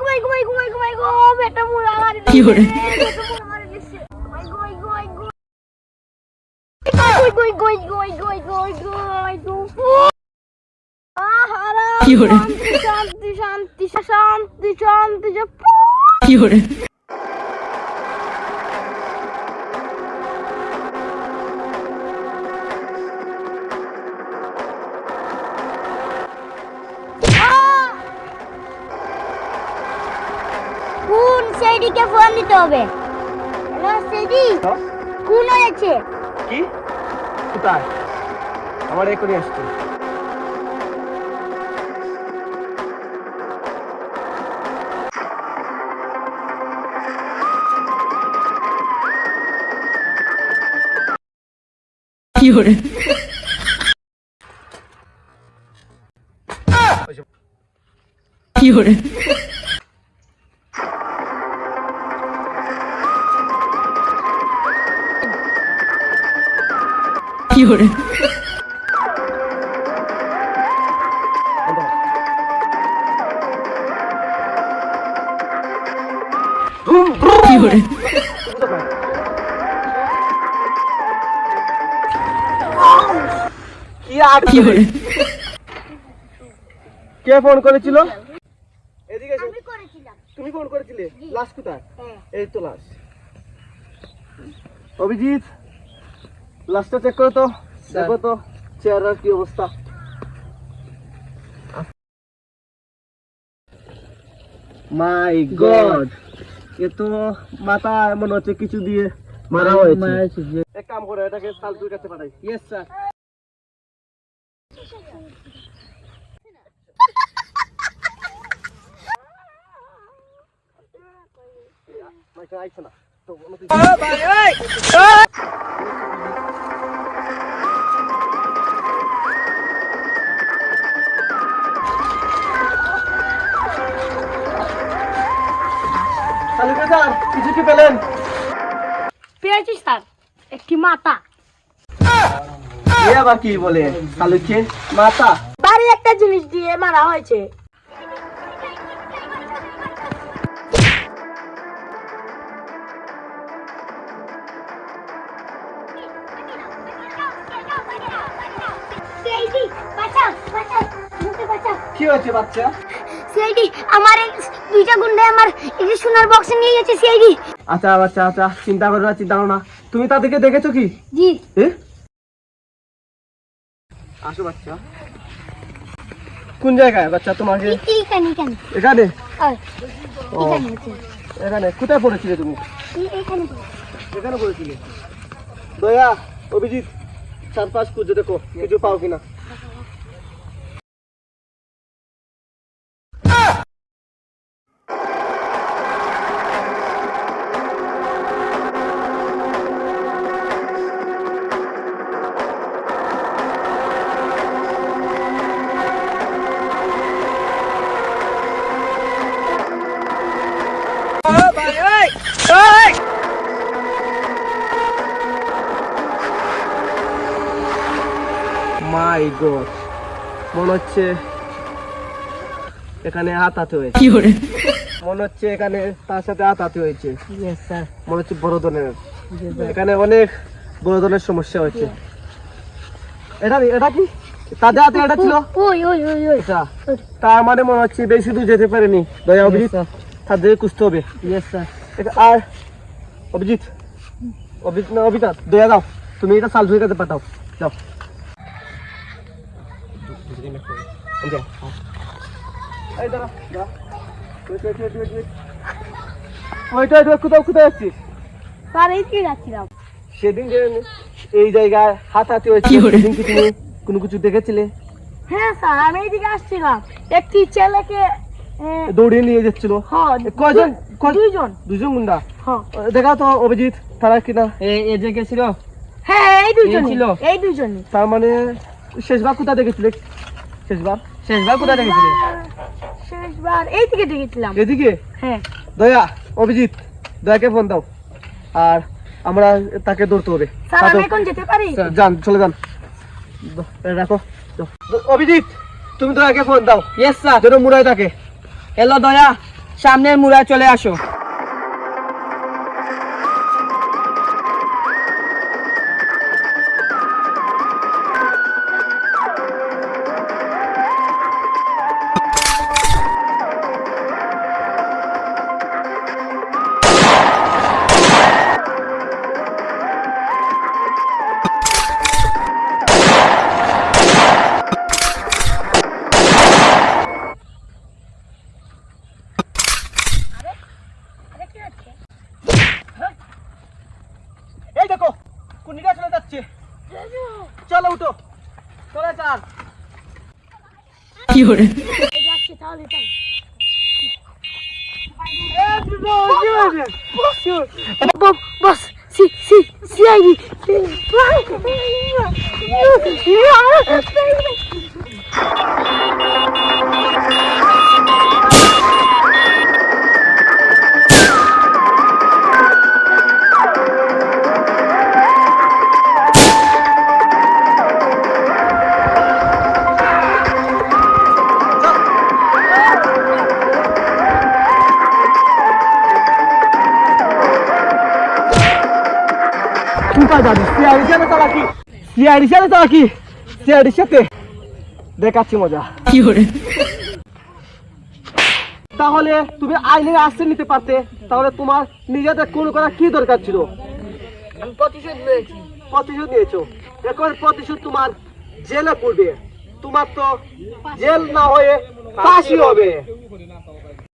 ঘুমাই গো বেটা মুড়া মারি কি করে বেটা মুড়া মারি দিছে ঘুমাই আহারা কি করে শান্তি শান্তি শান্তি শান্তি কি করে কোন সেইদিকে ফোন দিতে হবে হ্যালো সেইদি কোন হয়েছে কি কোথায় আমার এখনই আসছে কি করে কি করে কি করে কি করে কি করে কে ফোন করেছিল এদিকে এসো। আমি করেছিলাম তুমি ফোন করেছিলে লাশ কোথায় হ্যাঁ এই তো লাশ অভিজিৎ লাশটা চেক করো তো দেখো তো চেহারার কি অবস্থা মাই গড এ তো মাথা মনে হচ্ছে কিছু দিয়ে মারা হয়েছে এক কাম করো এটাকে সালতুর কাছে পাঠাই ইয়েস স্যার আইছো না তো কিছু কি পেলেন পেয়েছি স্যার একটি মাথা এ আবার কি বলে শালুকে মাথা বাড়ি একটা জিনিস দিয়ে মারা হয়েছে সেইদি বাঁচাও বাঁচাও মুখে বাঁচাও কি হয়েছে বাচ্চা সেইদি আমার দুইটা গুন্ডে আমার এই যে সোনার বক্স নিয়ে গেছে সেইদি আচ্ছা বাচ্চা আচ্ছা চিন্তা করো না চিন্তা করো না তুমি তাদেরকে দেখেছো কি জি আসো বাচ্চা কোন জায়গায় বাচ্চা তোমাকে এইখানে এখানে ও, এখানে আছে এখানে কোথায় পড়েছিলে তুমি এইখানে এখানে পড়েছিলে দয়া অভিজিৎ চারপাশ খুঁজে দেখো কিছু পাও কিনা মাই গড মনে হচ্ছে এখানে হাতাতে হয়েছে কি করে মনে হচ্ছে এখানে তার সাথে হাতাতে হয়েছে মনে হচ্ছে বড় ধরনের এখানে অনেক বড় ধরনের সমস্যা হয়েছে এটা এটা কি তাদের হাতে এটা ছিল ওই আচ্ছা তার মানে মনে হচ্ছে বেশি দূর যেতে পারেনি দয়া অভিজিৎ তাদের খুঁজতে হবে আর অভিজিৎ অভিজিৎ দয়া দাও তুমি এটা সালফুয়ের কাছে পাঠাও যাও কোথায় আসছিস স্যার এই কি যাচ্ছিলাম সেদিন যে এই জায়গায় হাতাহাতি হয়েছে সেদিন কি তুমি কোনো কিছু দেখেছিলে হ্যাঁ স্যার আমি এইদিকে আসছিলাম একটি ছেলেকে দৌড়িয়ে নিয়ে যাচ্ছিল হ্যাঁ কয়জন দুইজন গুন্ডা হ্যাঁ দেখা তো অভিজিৎ তারা কিনা এই যে ছিল হ্যাঁ এই দুইজন তার মানে শেষবার কোথায় দেখেছিলে শেষবার কোথায় দেখেছিলে শেষবার এইদিকে দেখেছিলাম এদিকে হ্যাঁ দয়া অভিজিৎ দয়াকে ফোন দাও আর আমরা তাকে ধরতে হবে স্যার আমি এখন যেতে পারি যান চলে যান রাখো অভিজিৎ তুমি দয়াকে ফোন দাও ইয়েস স্যার যেন মুড়ায় থাকে হ্যালো দয়া সামনের মুড়ায় চলে আসো। এই দেখো কুন্ডিটা চলে যাচ্ছে, চলো উঠো, চলে যান। কি hore যাচ্ছে তাহলে তাই বস সিআইডি কোথায় যাবি? সিআইডির সাথে চালাকি, সিআইডির সাথে দেখাচ্ছি মজা। কি hore তাহলে তুমি আইনের আশ্রয় নিতে পারতে, তাহলে তোমার নিজেদের খুন করার কি দরকার ছিল? আমি প্রতিশোধ নিয়েছি। প্রতিশোধ নিয়েছো, এখন প্রতিশোধ তোমার জেলে পড়বে। তোমার তো জেল না হয়ে ফাঁসি হবে।